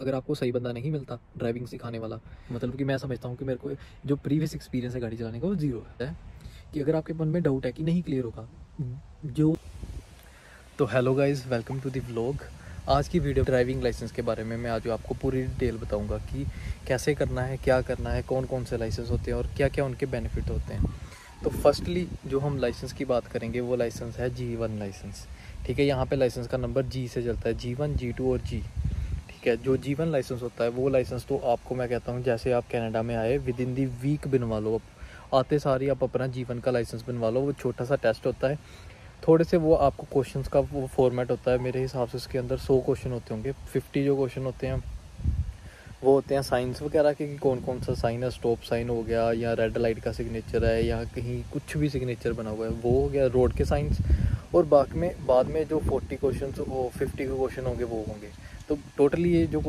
अगर आपको सही बंदा नहीं मिलता ड्राइविंग सिखाने वाला, मतलब कि मैं समझता हूँ कि मेरे को जो प्रीवियस एक्सपीरियंस है गाड़ी चलाने का वो ज़ीरो है, कि अगर आपके मन में डाउट है कि नहीं क्लियर होगा जो। तो hello guys, welcome to the vlog. आज की वीडियो ड्राइविंग लाइसेंस के बारे में मैं आज आपको पूरी डिटेल बताऊंगा कि कैसे करना है, क्या करना है, कौन कौन से लाइसेंस होते हैं और क्या क्या उनके बेनिफिट होते हैं। तो फर्स्टली जो हम लाइसेंस की बात करेंगे वो लाइसेंस है G1 लाइसेंस। ठीक है, यहाँ पे लाइसेंस का नंबर G से चलता है, G1, G2 और G। ठीक है, जो G1 लाइसेंस होता है वो लाइसेंस तो आपको मैं कहता हूँ जैसे आप कनाडा में आए विद इन दी वीक बनवा लो। आते सारी आप अपना G1 का लाइसेंस बनवा लो। वो छोटा सा टेस्ट होता है, थोड़े से वो आपको क्वेश्चंस का वो फॉर्मेट होता है। मेरे हिसाब से उसके अंदर 100 क्वेश्चन होते होंगे। 50 जो क्वेश्चन होते हैं वो होते हैं साइंस वगैरह के, कि कौन कौन सा साइन है, स्टॉप साइन हो गया या रेड लाइट का सिग्नेचर है या कहीं कुछ भी सिग्नेचर बना हुआ है वो हो गया, रोड के साइंस। और बाद में जो 40 क्वेश्चन वो 50 के क्वेश्चन होंगे वो होंगे। तो टोटली ये जो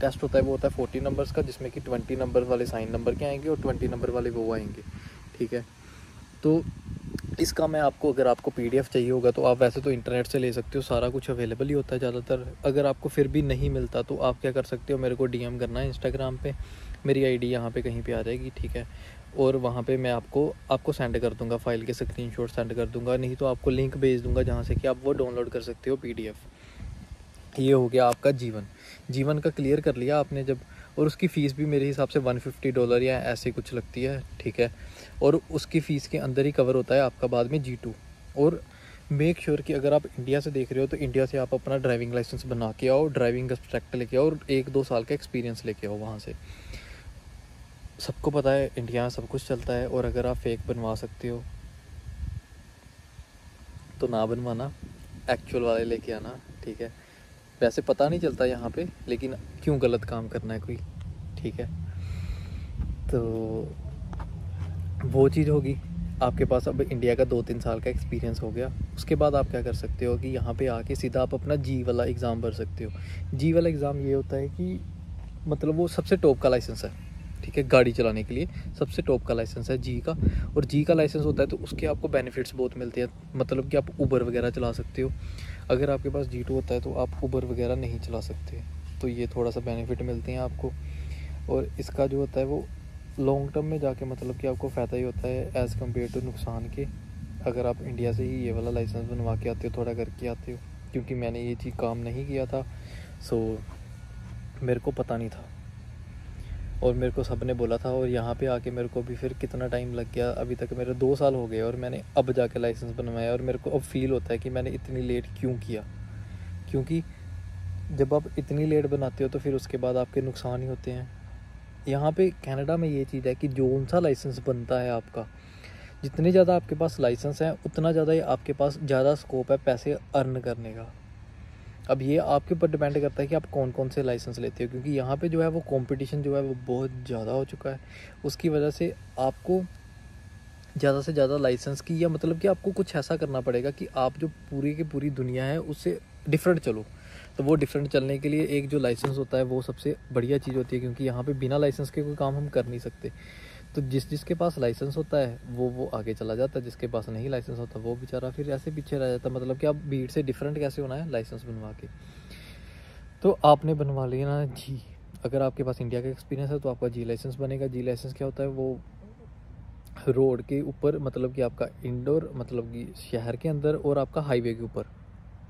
टेस्ट होता है वो होता है 40 नंबर्स का, जिसमें कि 20 नंबर वाले साइन नंबर के आएंगे और 20 नंबर वाले वो आएंगे। ठीक है, तो इसका मैं आपको, अगर आपको PDF चाहिए होगा तो आप वैसे तो इंटरनेट से ले सकते हो, सारा कुछ अवेलेबल ही होता है ज़्यादातर। अगर आपको फिर भी नहीं मिलता तो आप क्या कर सकते हो, मेरे को DM करना है इंस्टाग्राम पे, मेरी ID यहाँ पे कहीं पे आ जाएगी। ठीक है, और वहाँ पे मैं आपको सेंड कर दूँगा, फाइल के स्क्रीनशॉट सेंड कर दूँगा, नहीं तो आपको लिंक भेज दूँगा जहाँ से कि आप वो डाउनलोड कर सकते हो PDF। ये हो गया आपका जीवन का क्लियर कर लिया आपने जब। और उसकी फ़ीस भी मेरे हिसाब से $150 या ऐसे कुछ लगती है। ठीक है, और उसकी फ़ीस के अंदर ही कवर होता है आपका बाद में G2। और मेक श्योर कि अगर आप इंडिया से देख रहे हो तो इंडिया से आप अपना ड्राइविंग लाइसेंस बना के आओ, ड्राइविंग एक्सट्रैक्ट लेके आओ और 1-2 साल का एक्सपीरियंस लेके आओ वहाँ से। सबको पता है इंडिया में सब कुछ चलता है, और अगर आप फेक बनवा सकते हो तो ना बनवाना, एक्चुअल वाले लेके आना। ठीक है, वैसे पता नहीं चलता यहाँ पे, लेकिन क्यों गलत काम करना है कोई। ठीक है, तो वो चीज़ होगी। आपके पास अब इंडिया का 2-3 साल का एक्सपीरियंस हो गया, उसके बाद आप क्या कर सकते हो कि यहाँ पे आके सीधा आप अपना G वाला एग्ज़ाम भर सकते हो। G वाला एग्ज़ाम ये होता है कि मतलब वो सबसे टॉप का लाइसेंस है। ठीक है, गाड़ी चलाने के लिए सबसे टॉप का लाइसेंस है G का। और G का लाइसेंस होता है तो उसके आपको बेनिफिट्स बहुत मिलते हैं, मतलब कि आप उबर वगैरह चला सकते हो। अगर आपके पास G2 होता है तो आप उबर वगैरह नहीं चला सकते, तो ये थोड़ा सा बेनिफिट मिलते हैं आपको। और इसका जो होता है वो लॉन्ग टर्म में जाके मतलब कि आपको फ़ायदा ही होता है एज़ कम्पेयर टू नुकसान के। अगर आप इंडिया से ही ये वाला लाइसेंस बनवा के आते हो, थोड़ा करके आते हो, क्योंकि मैंने ये चीज़ काम नहीं किया था, सो मेरे को पता नहीं था और मेरे को सब ने बोला था। और यहाँ पे आके मेरे को भी फिर कितना टाइम लग गया, अभी तक मेरे 2 साल हो गए और मैंने अब जाके लाइसेंस बनवाया। और मेरे को अब फील होता है कि मैंने इतनी लेट क्यों किया, क्योंकि जब आप इतनी लेट बनाते हो तो फिर उसके बाद आपके नुकसान ही होते हैं। यहाँ पे कनाडा में ये चीज़ है कि जो सा लाइसेंस बनता है आपका, जितने ज़्यादा आपके पास लाइसेंस हैं उतना ज़्यादा ही आपके पास ज़्यादा स्कोप है पैसे अर्न करने का। अब ये आपके ऊपर डिपेंड करता है कि आप कौन कौन से लाइसेंस लेते हो, क्योंकि यहाँ पे जो है वो कंपटीशन जो है वो बहुत ज़्यादा हो चुका है। उसकी वजह से आपको ज़्यादा से ज़्यादा लाइसेंस की, या मतलब कि आपको कुछ ऐसा करना पड़ेगा कि आप जो पूरी की पूरी दुनिया है उससे डिफरेंट चलो। तो वो डिफरेंट चलने के लिए एक जो लाइसेंस होता है वो सबसे बढ़िया चीज़ होती है, क्योंकि यहाँ पे बिना लाइसेंस के कोई काम हम कर नहीं सकते। तो जिसके पास लाइसेंस होता है वो आगे चला जाता है, जिसके पास नहीं लाइसेंस होता वो बेचारा फिर ऐसे पीछे रह जाता है। मतलब कि आप भीड़ से डिफरेंट कैसे होना है लाइसेंस बनवा के। तो आपने बनवा लिया ना G। अगर आपके पास इंडिया का एक्सपीरियंस है तो आपका G लाइसेंस बनेगा। G लाइसेंस क्या होता है, वो रोड के ऊपर, मतलब कि आपका इंडोर, मतलब कि शहर के अंदर, और आपका हाईवे के ऊपर।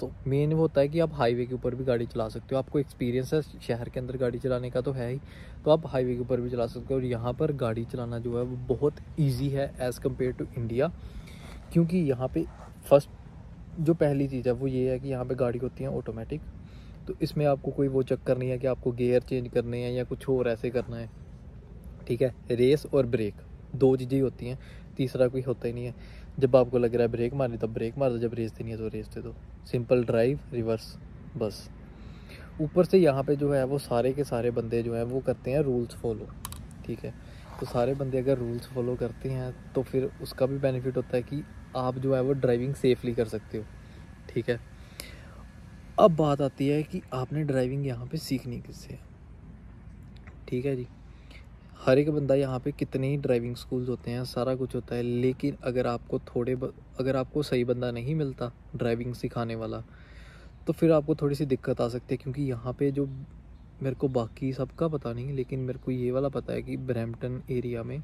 तो मेन वो होता है कि आप हाईवे के ऊपर भी गाड़ी चला सकते हो। आपको एक्सपीरियंस है शहर के अंदर गाड़ी चलाने का तो है ही, तो आप हाईवे के ऊपर भी चला सकते हो। और यहाँ पर गाड़ी चलाना जो है वो बहुत ईजी है एज़ कम्पेयर टू इंडिया, क्योंकि यहाँ पे फर्स्ट जो पहली चीज़ है वो ये है कि यहाँ पे गाड़ी होती है ऑटोमेटिक। तो इसमें आपको कोई वो चक्कर नहीं है कि आपको गियर चेंज करने हैं या कुछ और ऐसे करना है। ठीक है, रेस और ब्रेक 2 चीज़ें होती हैं, तीसरा कोई होता ही नहीं है। जब आपको लग रहा है ब्रेक मारनी तब ब्रेक मार दो, जब रेस देनी है तो रेस दे दो। सिंपल ड्राइव रिवर्स, बस। ऊपर से यहाँ पे जो है वो सारे के सारे बंदे जो हैं वो करते हैं रूल्स फॉलो। ठीक है, तो सारे बंदे अगर रूल्स फॉलो करते हैं तो फिर उसका भी बेनिफिट होता है कि आप जो है वो ड्राइविंग सेफली कर सकते हो। ठीक है, अब बात आती है कि आपने ड्राइविंग यहाँ पे सीखनी किससे है। ठीक है जी, हर एक बंदा यहाँ पे, कितने ही ड्राइविंग स्कूल्स होते हैं, सारा कुछ होता है, लेकिन अगर आपको अगर आपको सही बंदा नहीं मिलता ड्राइविंग सिखाने वाला, तो फिर आपको थोड़ी सी दिक्कत आ सकती है। क्योंकि यहाँ पे जो मेरे को बाकी सबका पता नहीं, लेकिन मेरे को ये वाला पता है कि ब्रैम्पटन एरिया में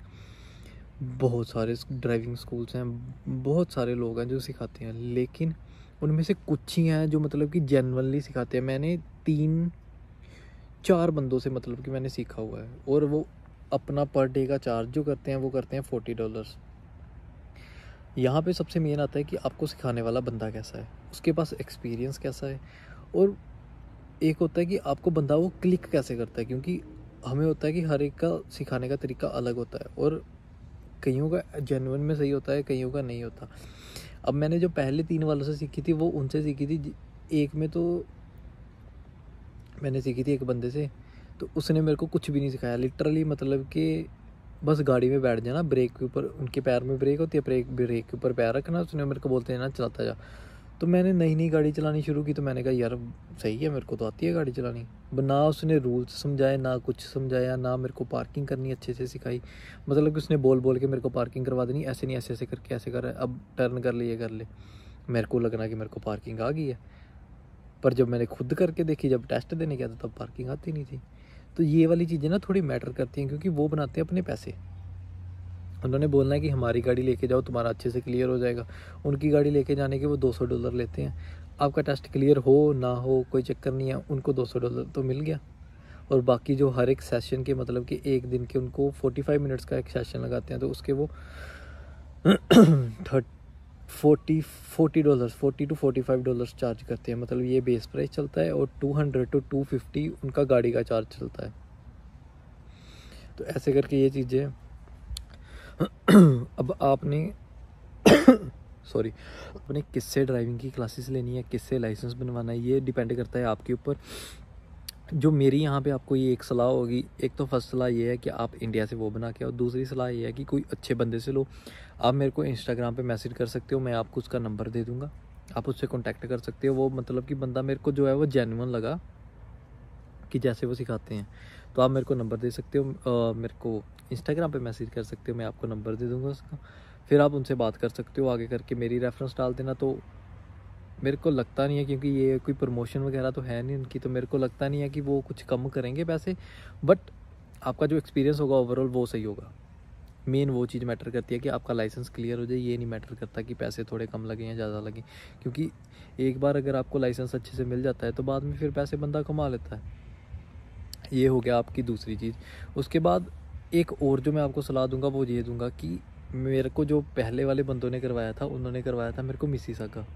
बहुत सारे ड्राइविंग स्कूल्स हैं, बहुत सारे लोग हैं जो सिखाते हैं, लेकिन उनमें से कुछ ही हैं जो मतलब कि जेन्युइनली सिखाते हैं। मैंने 3-4 बंदों से मतलब कि मैंने सीखा हुआ है, और वो अपना पर डे का चार्ज जो करते हैं वो करते हैं $40। यहाँ पे सबसे मेन आता है कि आपको सिखाने वाला बंदा कैसा है, उसके पास एक्सपीरियंस कैसा है, और एक होता है कि आपको बंदा वो क्लिक कैसे करता है, क्योंकि हमें होता है कि हर एक का सिखाने का तरीका अलग होता है, और कईयों का जेन्युइन में सही होता है, कईयों का नहीं होता। अब मैंने जो पहले 3 वालों से सीखी थी वो उनसे सीखी थी। एक में तो मैंने सीखी थी एक बंदे से, तो उसने मेरे को कुछ भी नहीं सिखाया लिटरली, मतलब कि बस गाड़ी में बैठ जाना, ब्रेक के ऊपर उनके पैर में ब्रेक होती है, ब्रेक के ऊपर पैर रखना, उसने मेरे को बोलते हैं ना चलाता जा। तो मैंने नई नई गाड़ी चलानी शुरू की, तो मैंने कहा यार सही है, मेरे को तो आती है गाड़ी चलानी। ना उसने रूल्स समझाए, ना कुछ समझाया, ना मेरे को पार्किंग करनी अच्छे से सिखाई। मतलब कि उसने बोल बोल के मेरे को पार्किंग करवा देनी, ऐसे नहीं ऐसे ऐसे करके ऐसे कर, अब टर्न कर ले, ये कर ले। मेरे को लगना कि मेरे को पार्किंग आ गई है, पर जब मैंने खुद करके देखी, जब टेस्ट देने गया था, तब पार्किंग आती नहीं थी। तो ये वाली चीज़ें ना थोड़ी मैटर करती हैं, क्योंकि वो बनाते हैं अपने पैसे। उन्होंने बोलना है कि हमारी गाड़ी लेके जाओ, तुम्हारा अच्छे से क्लियर हो जाएगा। उनकी गाड़ी लेके जाने के वो $200 लेते हैं। आपका टेस्ट क्लियर हो ना हो कोई चक्कर नहीं है, उनको $200 तो मिल गया। और बाकी जो हर एक सेशन के मतलब कि एक दिन के उनको 45 मिनट्स का एक सेशन लगाते हैं, तो उसके वो $40 to $45 चार्ज करते हैं। मतलब ये बेस प्राइस चलता है, और 200 to 250 उनका गाड़ी का चार्ज चलता है। तो ऐसे करके ये चीज़ें अब आपने सॉरी अपने किससे ड्राइविंग की क्लासेस लेनी है, किससे लाइसेंस बनवाना है, ये डिपेंड करता है आपके ऊपर। जो मेरी यहाँ पे आपको ये एक सलाह होगी, एक तो फर्स्ट सलाह ये है कि आप इंडिया से वो बना के आओ, दूसरी सलाह ये है कि कोई अच्छे बंदे से लो। आप मेरे को इंस्टाग्राम पे मैसेज कर सकते हो, मैं आपको उसका नंबर दे दूँगा, आप उससे कॉन्टैक्ट कर सकते हो। वो मतलब कि बंदा मेरे को जो है वो जेन्युइन लगा कि जैसे वो सिखाते हैं, तो आप मेरे को नंबर दे सकते हो, मेरे को इंस्टाग्राम पे मैसेज कर सकते हो, मैं आपको नंबर दे दूँगा उसका। फिर आप उनसे बात कर सकते हो, आगे करके मेरी रेफरेंस डाल देना। तो मेरे को लगता नहीं है, क्योंकि ये कोई प्रमोशन वगैरह तो है नहीं उनकी, तो मेरे को लगता नहीं है कि वो कुछ कम करेंगे पैसे, बट आपका जो एक्सपीरियंस होगा ओवरऑल वो सही होगा। मेन वो चीज़ मैटर करती है कि आपका लाइसेंस क्लियर हो जाए, ये नहीं मैटर करता कि पैसे थोड़े कम लगे या ज़्यादा लगे, क्योंकि एक बार अगर आपको लाइसेंस अच्छे से मिल जाता है तो बाद में फिर पैसे बंदा कमा लेता है। ये हो गया आपकी दूसरी चीज़। उसके बाद एक और जो मैं आपको सलाह दूंगा वो ये दूंगा कि मेरे को जो पहले वाले बंदों ने करवाया था, उन्होंने करवाया था मेरे को मिसिसागा,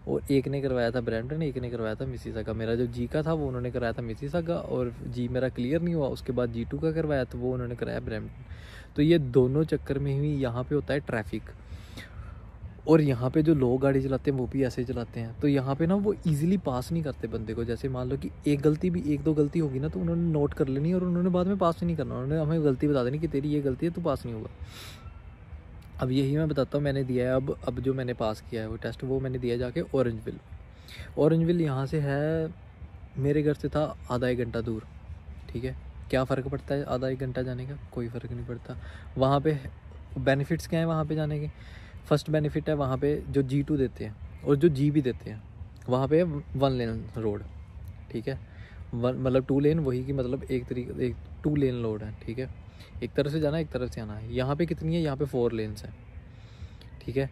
और एक ने करवाया था ब्रैम्पटन, एक ने करवाया था मिसिसागा। मेरा जो जी का था वो उन्होंने कराया था मिसिसागा, और जी मेरा क्लियर नहीं हुआ, उसके बाद G2 का करवाया तो वो उन्होंने कराया ब्रैम्पटन। तो ये दोनों चक्कर में ही यहाँ पे होता है ट्रैफिक, और यहाँ पे जो लोग गाड़ी चलाते हैं वो भी ऐसे चलाते हैं। तो यहाँ पे ना वो इजीली पास नहीं करते बंदे को। जैसे मान लो कि एक दो गलती होगी ना, तो उन्होंने नोट कर लेनी, और उन्होंने बाद में पास नहीं करना, उन्होंने हमें गलती बता देनी कि तेरी ये गलती है, तो पास नहीं होगा। अब यही मैं बताता हूँ, मैंने दिया है अब जो मैंने पास किया है वो टेस्ट, वो मैंने दिया जाके ऑरेंजविल यहाँ से है, मेरे घर से था आधा एक घंटा दूर। ठीक है, क्या फ़र्क पड़ता है आधा एक घंटा जाने का, कोई फ़र्क नहीं पड़ता। वहाँ पे बेनिफिट्स क्या हैं वहाँ पे जाने के? फर्स्ट बेनिफिट है वहाँ पे जो G2 देते हैं और जो G भी देते हैं, वहाँ पे 1 लेन रोड। ठीक है, मतलब 2 लेन, वही की मतलब एक 2 लेन रोड है। ठीक है, एक तरफ से जाना एक तरफ से आना है। यहाँ पे कितनी है? यहाँ पे 4 लेन्स हैं। ठीक है,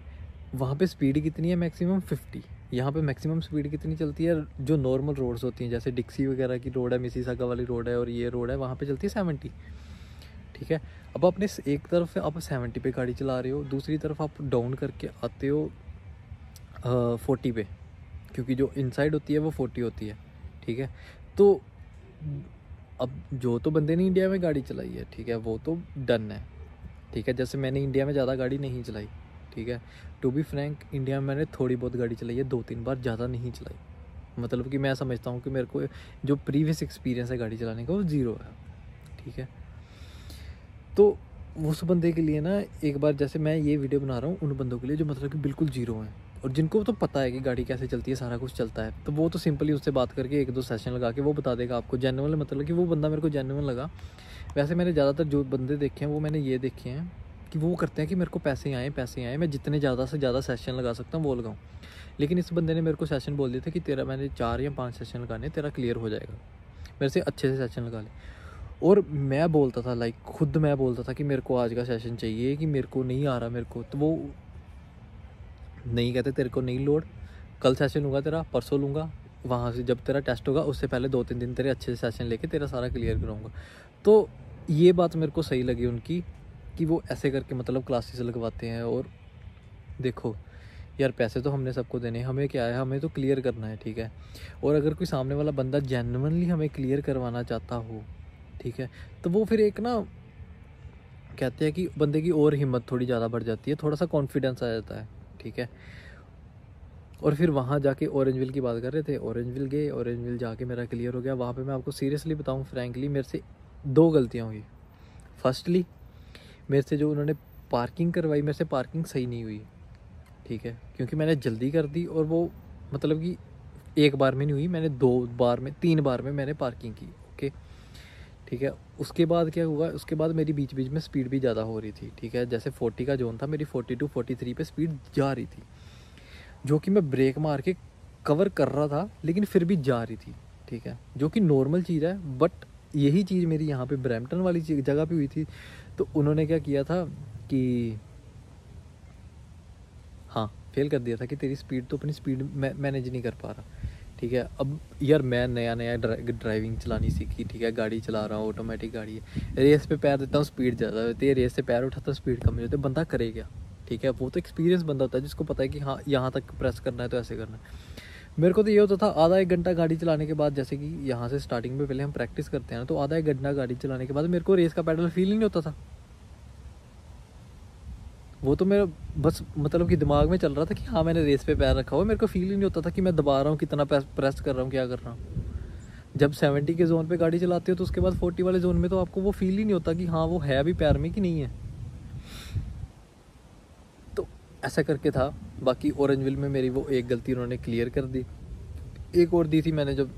वहाँ पे स्पीड कितनी है? मैक्सिमम 50। यहाँ पे मैक्सिमम स्पीड कितनी चलती है? जो नॉर्मल रोड्स होती हैं, जैसे डिक्सी वगैरह की रोड है, मिसिसागा वाली रोड है और ये रोड है, वहाँ पे चलती है 70। ठीक है, अब अपने एक तरफ से आप 70 पे गाड़ी चला रहे हो, दूसरी तरफ आप डाउन करके आते हो 40 पे, क्योंकि जो इनसाइड होती है वो 40 होती है। ठीक है, तो अब जो तो बंदे ने इंडिया में गाड़ी चलाई है, ठीक है, वो तो डन है। ठीक है, जैसे मैंने इंडिया में ज़्यादा गाड़ी नहीं चलाई। ठीक है, टू बी फ्रैंक, इंडिया में मैंने थोड़ी बहुत गाड़ी चलाई है, 2-3 बार, ज़्यादा नहीं चलाई। मतलब कि मैं समझता हूँ कि मेरे को जो प्रीवियस एक्सपीरियंस है गाड़ी चलाने का वो 0 है। ठीक है, तो उस बंदे के लिए ना, एक बार जैसे मैं ये वीडियो बना रहा हूँ उन बंदों के लिए जो मतलब कि बिल्कुल 0 हैं, और जिनको तो पता है कि गाड़ी कैसे चलती है, सारा कुछ चलता है, तो वो तो सिंपली उससे बात करके 1-2 सेशन लगा के वो बता देगा आपको जेन्युइन। मतलब कि वो बंदा मेरे को जेन्युइन लगा। वैसे मैंने ज़्यादातर जो बंदे देखे हैं वो मैंने ये देखे हैं कि वो करते हैं कि मेरे को पैसे आए, मैं जितने ज़्यादा से ज़्यादा सेशन लगा सकता हूँ वो लगाऊँ। लेकिन इस बंदे ने मेरे को सेशन बोल दिए थे कि तेरा, मैंने 4 या 5 सेशन लगाने, तेरा क्लियर हो जाएगा। मेरे से अच्छे से सेशन लगा ले। और मैं बोलता था लाइक खुद मैं बोलता था कि मेरे को आज का सेशन चाहिए, कि मेरे को नहीं आ रहा मेरे को, तो वो नहीं कहते तेरे को नहीं लोड, कल सेशन लूँगा तेरा, परसों लूँगा, वहाँ से जब तेरा टेस्ट होगा उससे पहले 2-3 दिन तेरे अच्छे से सेशन लेके तेरा सारा क्लियर कराऊँगा। तो ये बात मेरे को सही लगी उनकी, कि वो ऐसे करके मतलब क्लासेस लगवाते हैं। और देखो यार, पैसे तो हमने सबको देने हैं, हमें क्या है, हमें तो क्लियर करना है, ठीक है। और अगर कोई सामने वाला बंदा जेन्युइनली हमें क्लियर करवाना चाहता हो, ठीक है, तो वो फिर एक ना कहते हैं कि बंदे की और हिम्मत थोड़ी ज़्यादा बढ़ जाती है, थोड़ा सा कॉन्फिडेंस आ जाता है, ठीक है। और फिर वहाँ जाके ऑरेंजविल की बात कर रहे थे, ऑरेंजविल गए, ऑरेंजविल जाके मेरा क्लियर हो गया। वहाँ पे मैं आपको सीरियसली बताऊँ, फ्रैंकली मेरे से 2 गलतियाँ हुई। फर्स्टली मेरे से जो उन्होंने पार्किंग करवाई, मेरे से पार्किंग सही नहीं हुई, ठीक है, क्योंकि मैंने जल्दी कर दी। और वो मतलब कि एक बार में नहीं हुई, मैंने 2 बार में 3 बार में मैंने पार्किंग की, ओके, ठीक है। उसके बाद क्या हुआ, उसके बाद मेरी बीच बीच में स्पीड भी ज़्यादा हो रही थी, ठीक है। जैसे 40 का जोन था, मेरी 42-43 पे स्पीड जा रही थी, जो कि मैं ब्रेक मार के कवर कर रहा था, लेकिन फिर भी जा रही थी, ठीक है, जो कि नॉर्मल चीज़ है। बट यही चीज़ मेरी यहाँ पे ब्रैम्पटन वाली जगह पे हुई थी। तो उन्होंने क्या किया था कि हाँ, फेल कर दिया था कि तेरी स्पीड तो अपनी स्पीड मैनेज नहीं कर पा रहा, ठीक है। अब यार मैं नया नया ड्राइविंग चलानी सीखी, ठीक है, गाड़ी चला रहा हूँ, ऑटोमेटिक गाड़ी है, रेस पे पैर देता हूँ स्पीड ज़्यादा होती है, रेस से पैर उठाता हूँ स्पीड कम हो जाती है, बंदा करे क्या, ठीक है। वो तो एक्सपीरियंस बंदा होता है जिसको पता है कि हाँ यहाँ तक प्रेस करना है तो ऐसे करना है। मेरे को तो ये होता था, आधा 1 घंटा गाड़ी चलाने के बाद, जैसे कि यहाँ से स्टार्टिंग में पहले हम प्रैक्टिस करते हैं ना, तो आधा 1 घंटा गाड़ी चलाने के बाद मेरे को रेस का पेडल फील ही नहीं होता था। वो तो मेरा बस मतलब कि दिमाग में चल रहा था कि हाँ मैंने रेस पे पैर रखा हुआ, मेरे को फील ही नहीं होता था कि मैं दबा रहा हूँ, कितना प्रेस कर रहा हूँ, क्या कर रहा हूँ। जब 70 के जोन पे गाड़ी चलाते हो तो उसके बाद 40 वाले जोन में तो आपको वो फील ही नहीं होता कि हाँ वो है अभी पैर में कि नहीं है। तो ऐसा करके था। बाकी ऑरेंजविल में मेरी वो एक गलती उन्होंने क्लियर कर दी। एक और दी थी, मैंने जब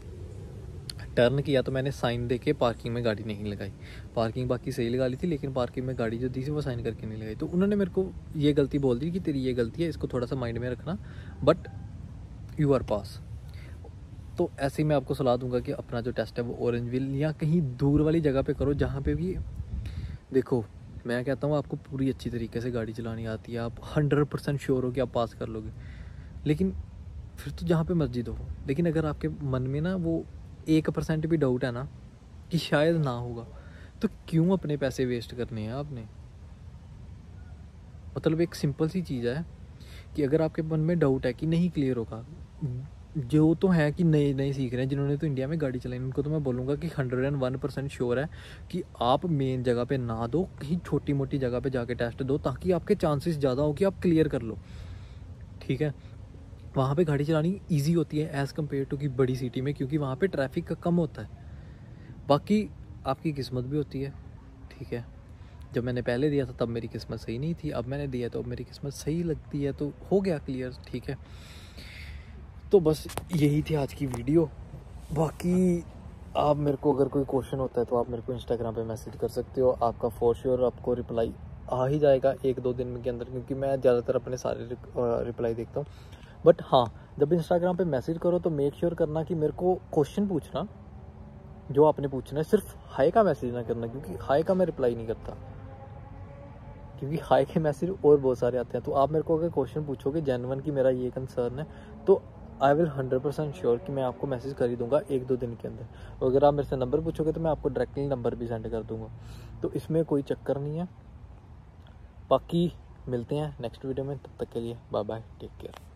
टर्न किया तो मैंने साइन दे के पार्किंग में गाड़ी नहीं लगाई। पार्किंग बाकी सही लगा ली थी, लेकिन पार्किंग में गाड़ी जो दी थी वो साइन करके नहीं लगाई। तो उन्होंने मेरे को ये गलती बोल दी कि तेरी ये गलती है, इसको थोड़ा सा माइंड में रखना, बट यू आर पास। तो ऐसे ही मैं आपको सलाह दूंगा कि अपना जो टेस्ट है वो ऑरेंजविल या कहीं दूर वाली जगह पे करो, जहाँ पे भी देखो मैं कहता हूँ आपको पूरी अच्छी तरीके से गाड़ी चलानी आती है, आप 100% श्योर हो कि आप पास कर लोगे। लेकिन फिर तो जहाँ पे मर्जी हो, लेकिन अगर आपके मन में ना वो 1% भी डाउट है ना कि शायद ना होगा, तो क्यों अपने पैसे वेस्ट करने हैं आपने। मतलब एक सिंपल सी चीज़ है कि अगर आपके मन में डाउट है कि नहीं क्लियर होगा, जो तो है कि नए नए सीख रहे हैं, जिन्होंने तो इंडिया में गाड़ी चलाई, उनको तो मैं बोलूँगा कि 101% श्योर है कि आप मेन जगह पे ना दो, कहीं छोटी मोटी जगह पे जाके टेस्ट दो, ताकि आपके चांसेस ज़्यादा हो कि आप क्लियर कर लो, ठीक है। वहाँ पे गाड़ी चलानी ईजी होती है एज़ कम्पेयर टू कि बड़ी सिटी में, क्योंकि वहाँ पे ट्रैफिक का कम होता है। बाकी आपकी किस्मत भी होती है, ठीक है। जब मैंने पहले दिया था तब मेरी किस्मत सही नहीं थी, अब मैंने दिया तो अब मेरी किस्मत सही लगती है, तो हो गया क्लियर, ठीक है। तो बस यही थी आज की वीडियो। बाकी आप मेरे को अगर कोई क्वेश्चन होता है तो आप मेरे को इंस्टाग्राम पे मैसेज कर सकते हो, आपका फॉर श्योर आपको रिप्लाई आ ही जाएगा 1-2 दिन के अंदर, क्योंकि मैं ज़्यादातर अपने सारे रिप्लाई देखता हूँ। बट हाँ, जब इंस्टाग्राम पे मैसेज करो तो मेक श्योर करना कि मेरे को क्वेश्चन पूछना जो आपने पूछना है, सिर्फ हाई का मैसेज ना करना, क्योंकि हाई का मैं रिप्लाई नहीं करता, क्योंकि हाई के मैसेज और बहुत सारे आते हैं। तो आप मेरे को अगर क्वेश्चन पूछोगे जेन्युइन कि मेरा ये कंसर्न है, तो आई विल 100% श्योर कि मैं आपको मैसेज कर ही दूंगा 1-2 दिन के अंदर। और अगर आप मेरे से नंबर पूछोगे तो मैं आपको डायरेक्टली नंबर भी सेंड कर दूंगा, तो इसमें कोई चक्कर नहीं है। बाकी मिलते हैं नेक्स्ट वीडियो में, तब तक के लिए बाय बाय, टेक केयर।